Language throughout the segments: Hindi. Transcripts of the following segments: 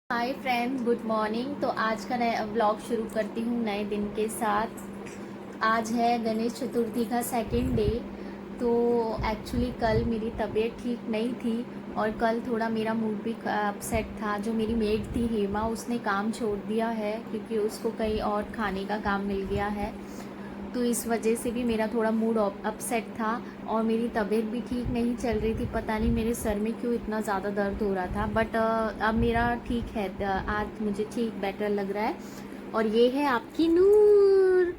Hi friends, good morning. तो आज का नया व्लॉग शुरू करती हूँ नए दिन के साथ। आज है गणेश चतुर्थी का सेकंड डे। तो एक्चुअली कल मेरी तबीयत ठीक नहीं थी और कल थोड़ा मेरा मूड भी अपसेट था। जो मेरी मेड थी हेमा, उसने काम छोड़ दिया है क्योंकि उसको कहीं और खाने का काम मिल गया है। तो इस वजह से भी मेरा थोड़ा मूड अपसेट था और मेरी तबीयत भी ठीक नहीं चल रही थी। पता नहीं मेरे सर में क्यों इतना ज़्यादा दर्द हो रहा था, बट अब मेरा ठीक है। आज मुझे ठीक बेटर लग रहा है। और ये है आपकी नूर,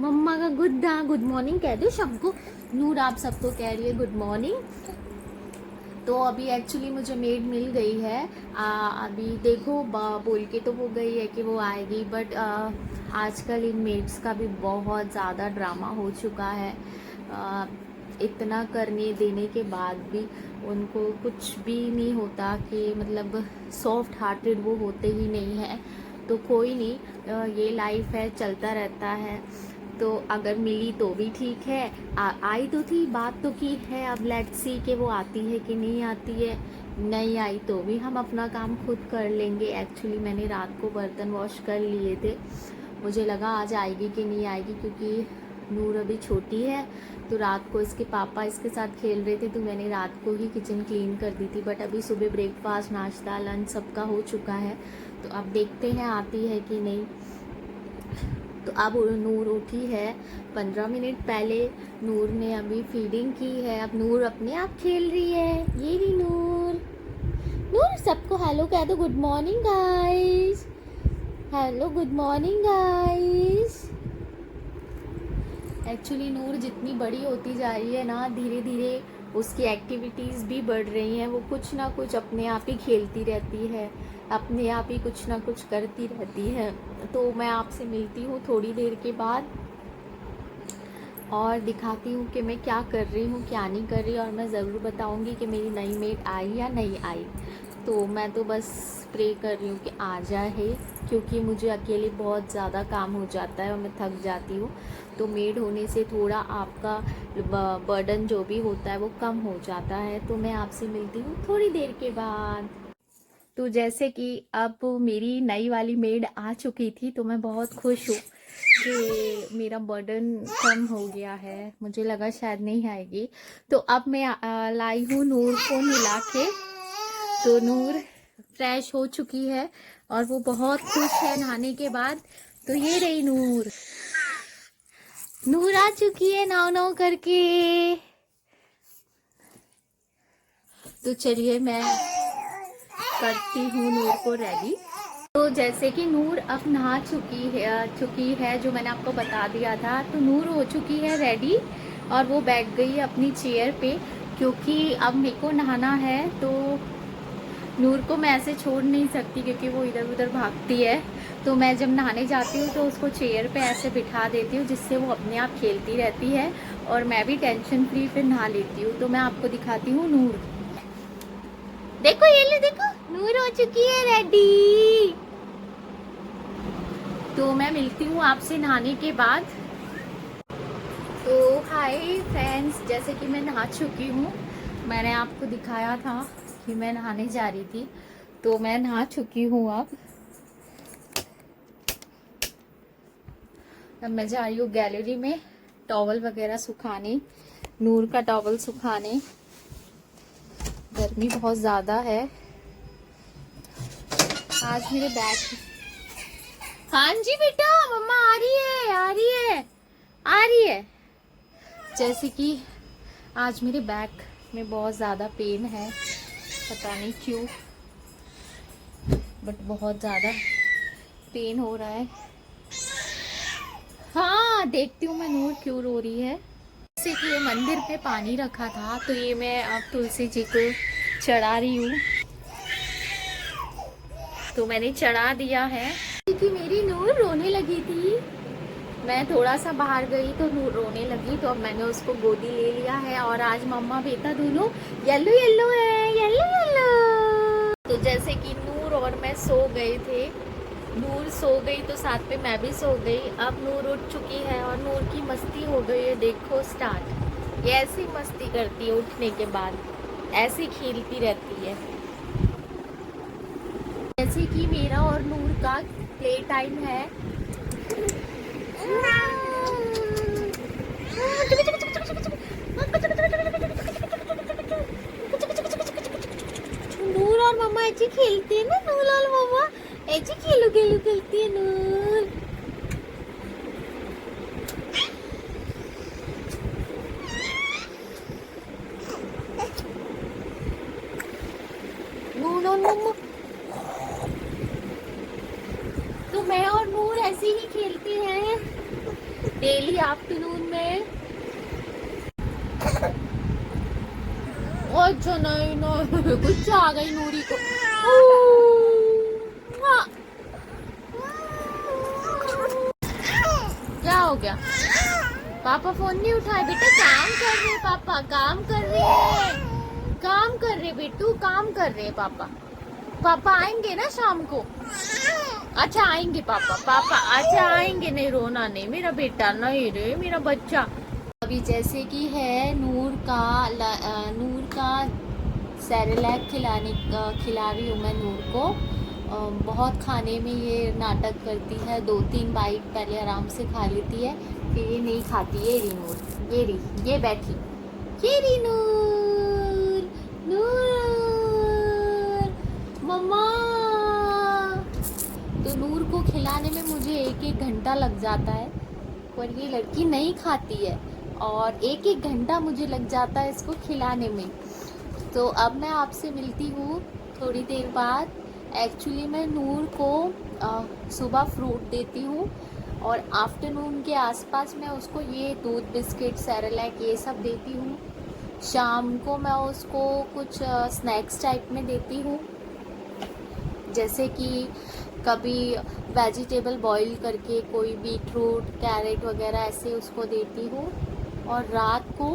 मम्मा का गुड्डा। गुड मॉर्निंग कह दो सबको। नूर आप सबको कह रही है गुड मॉर्निंग। तो अभी एक्चुअली मुझे मेड मिल गई है। अभी देखो बोल के तो वो गई है कि वो आएगी, बट आजकल इन मेड्स का भी बहुत ज़्यादा ड्रामा हो चुका है। इतना करने देने के बाद भी उनको कुछ भी नहीं होता कि मतलब सॉफ्ट हार्टेड वो होते ही नहीं है। तो कोई नहीं, ये लाइफ है, चलता रहता है। तो अगर मिली तो भी ठीक है। आई तो थी, बात तो की है। अब लेट्स सी कि वो आती है कि नहीं आती है। नहीं आई तो भी हम अपना काम खुद कर लेंगे। एक्चुअली मैंने रात को बर्तन वॉश कर लिए थे। मुझे लगा आज आएगी कि नहीं आएगी, क्योंकि नूर अभी छोटी है। तो रात को इसके पापा इसके साथ खेल रहे थे, तो मैंने रात को ही किचन क्लीन कर दी थी। बट अभी सुबह ब्रेकफास्ट, नाश्ता, लंच सबका हो चुका है। तो अब देखते हैं आती है कि नहीं। तो अब नूर उठी है 15 मिनट पहले। नूर ने अभी फीडिंग की है। अब नूर अपने आप खेल रही है। ये रही नूर। नूर सबको हेलो कह दो। Good morning guys. Hello, good morning guys. Actually नूर जितनी बड़ी होती जा रही है ना, धीरे धीरे उसकी एक्टिविटीज़ भी बढ़ रही हैं। वो कुछ ना कुछ अपने आप ही खेलती रहती है, अपने आप ही कुछ ना कुछ करती रहती है। तो मैं आपसे मिलती हूँ थोड़ी देर के बाद और दिखाती हूँ कि मैं क्या कर रही हूँ, क्या नहीं कर रही। और मैं ज़रूर बताऊँगी कि मेरी नई मेड आई या नहीं आई। तो मैं तो बस प्रे कर रही हूँ कि आ जाए, क्योंकि मुझे अकेले बहुत ज़्यादा काम हो जाता है और मैं थक जाती हूँ। तो मेड होने से थोड़ा आपका बर्डन जो भी होता है वो कम हो जाता है। तो मैं आपसे मिलती हूँ थोड़ी देर के बाद। तो जैसे कि अब मेरी नई वाली मेड आ चुकी थी, तो मैं बहुत खुश हूँ कि मेरा बर्डन कम हो गया है। मुझे लगा शायद नहीं आएगी। तो अब मैं लाई हूँ नूर को नहला के। तो नूर फ्रेश हो चुकी है और वो बहुत खुश है नहाने के बाद। तो ये रही नूर। नूर आ चुकी है नाव नाव करके। तो चलिए मैं करती हूँ नूर को रेडी। तो जैसे कि नूर अब नहा चुकी है, जो मैंने आपको बता दिया था। तो नूर हो चुकी है रेडी और वो बैठ गई है अपनी चेयर पे, क्योंकि अब मेरे को नहाना है। तो नूर को मैं ऐसे छोड़ नहीं सकती, क्योंकि वो इधर उधर भागती है। तो मैं जब नहाने जाती हूँ तो उसको चेयर पे ऐसे बिठा देती हूँ, जिससे वो अपने आप खेलती रहती है और मैं भी टेंशन फ्री फिर नहा लेती हूँ। तो मैं आपको दिखाती हूँ नूर। देखो, ये ले देखो, नूर हो चुकी है रेडी। तो मैं मिलती हूँ आपसे नहाने के बाद। तो हाय फ्रेंड्स, जैसे कि मैं नहा चुकी हूँ। मैंने आपको दिखाया था कि मैं नहाने जा रही थी। तो मैं नहा चुकी हूँ। अब मैं जा रही हूँ गैलरी में टॉवल वगैरह सुखाने, नूर का टॉवल सुखाने। गर्मी बहुत ज़्यादा है आज मेरे बैग। हाँ जी बेटा, मम्मा आ रही है, आ रही है, आ रही है। जैसे कि आज मेरे बैक में बहुत ज़्यादा पेन है, पता नहीं क्यों, बट बहुत ज़्यादा पेन हो रहा है। हाँ, देखती हूँ मैं नूर क्यों रो रही है। जैसे कि ये मंदिर पे पानी रखा था, तो ये मैं अब तुलसी जी को चढ़ा रही हूँ। तो मैंने चढ़ा दिया है। कि मेरी नूर रोने लगी थी। मैं थोड़ा सा बाहर गई तो नूर रोने लगी, तो अब मैंने उसको गोदी ले लिया है। और आज मम्मा बेटा दोनों येलो येलो है, येलो येलो। तो जैसे कि नूर और मैं सो गए थे, नूर सो गई तो साथ में मैं भी सो गई। अब नूर उठ चुकी है और नूर की मस्ती हो गई है, देखो स्टार्ट। ये ऐसी मस्ती करती है उठने के बाद, ऐसी खेलती रहती है। जैसे कि मेरा और नूर का प्ले टाइम है। नूर और मम्मा ऐसे खेलते हैं ना, नूर और मम्मा ऐसे खेलू खेलू खेलती है नूर। नूर और मम्मा तो मैं और नूर ऐसे ही खेलते हैं डेली आफ्टरनून में। अच्छा नहीं नहीं कुछ आ गई नूरी को। क्या हो गया? पापा फोन नहीं उठाए बेटा, काम कर रहे पापा, काम कर रहे हैं, काम कर रहे बेटू, काम कर रहे पापा। पापा आएंगे ना शाम को? अच्छा आएंगे पापा, पापा अच्छा आएंगे, नहीं रोना नहीं मेरा बेटा, नहीं रे मेरा बच्चा। अभी जैसे कि है नूर का सेरेलैक खिला रही हूँ मैं नूर को। बहुत खाने में ये नाटक करती है, 2-3 बाइट पहले आराम से खा लेती है, फिर ये नहीं खाती। ये रही नूर, ये बैठी, ये रही नूर, नूर मम्मा। तो नूर को खिलाने में मुझे 1-1 घंटा लग जाता है, पर ये लड़की नहीं खाती है और 1-1 घंटा मुझे लग जाता है इसको खिलाने में। तो अब मैं आपसे मिलती हूँ थोड़ी देर बाद। एक्चुअली मैं नूर को सुबह फ्रूट देती हूँ और आफ्टरनून के आसपास मैं उसको ये दूध बिस्किट सेरेलैक ये सब देती हूँ। शाम को मैं उसको कुछ स्नैक्स टाइप में देती हूँ, जैसे कि कभी वेजिटेबल बॉईल करके कोई बीटरूट कैरेट वगैरह ऐसे उसको देती हूँ। और रात को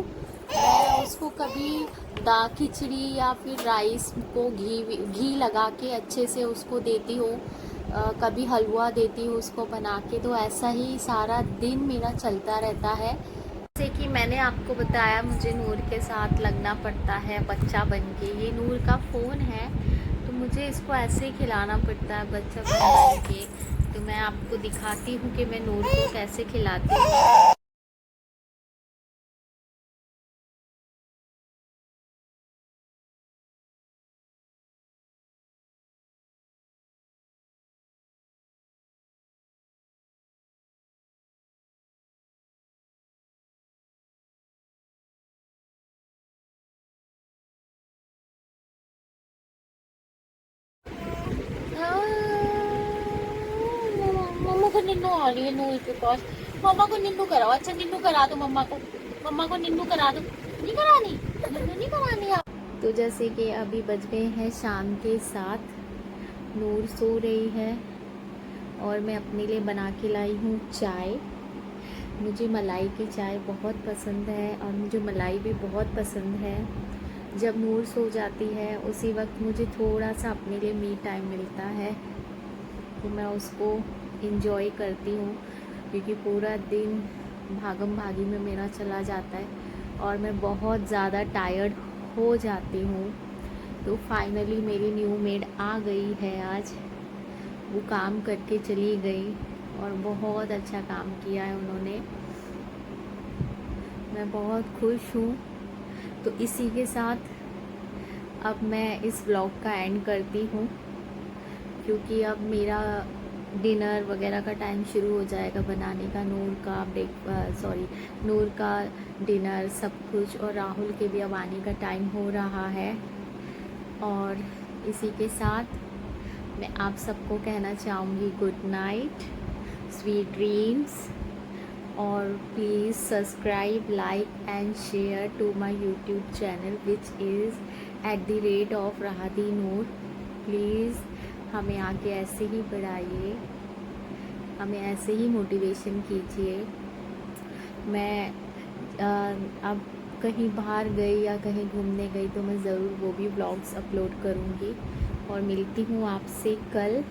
मैं उसको कभी दाल खिचड़ी या फिर राइस को घी लगा के अच्छे से उसको देती हूँ, कभी हलवा देती हूँ उसको बना के। तो ऐसा ही सारा दिन मेरा चलता रहता है। जैसे कि मैंने आपको बताया मुझे नूर के साथ लगना पड़ता है बच्चा बन के। ये नूर का फ़ोन है तो मुझे इसको ऐसे ही खिलाना पड़ता है बच्चा बन के। तो मैं आपको दिखाती हूँ कि मैं नूर को कैसे खिलाती हूँ। मम्मा को निन्नू आ रही है नूर के पास। मम्मा को निन्नू कराओ, अच्छा निन्नू करा दो मम्मा को निन्नू करा दो। नहीं करानी, निन्नू नहीं करानी आप। तो जैसे कि अभी बज गए हैं शाम के 7, नूर सो रही है और मैं अपने लिए बना के लाई हूँ चाय। मुझे मलाई की चाय बहुत पसंद है और मुझे मलाई भी बहुत पसंद है। जब नूर सो जाती है उसी वक्त मुझे थोड़ा सा अपने लिए मी टाइम मिलता है, तो मैं उसको इंजॉय करती हूँ, क्योंकि पूरा दिन भागम भागी में मेरा चला जाता है और मैं बहुत ज़्यादा टायर्ड हो जाती हूँ। तो फाइनली मेरी न्यू मेड आ गई है आज। वो काम करके चली गई और बहुत अच्छा काम किया है उन्होंने, मैं बहुत खुश हूँ। तो इसी के साथ अब मैं इस व्लॉग का एंड करती हूँ, क्योंकि अब मेरा डिनर वगैरह का टाइम शुरू हो जाएगा बनाने का। नूर का डिनर सब कुछ, और राहुल के भी अब आने का टाइम हो रहा है। और इसी के साथ मैं आप सबको कहना चाहूँगी गुड नाइट, स्वीट ड्रीम्स, और please subscribe, like and share to my YouTube channel which is @Rahti Noor. Please हमें आगे ऐसे ही बढ़ाइए, हमें ऐसे ही मोटिवेशन कीजिए। मैं अब कहीं बाहर गई या कहीं घूमने गई तो मैं ज़रूर वो भी व्लॉग्स अपलोड करूँगी। और मिलती हूँ आपसे कल।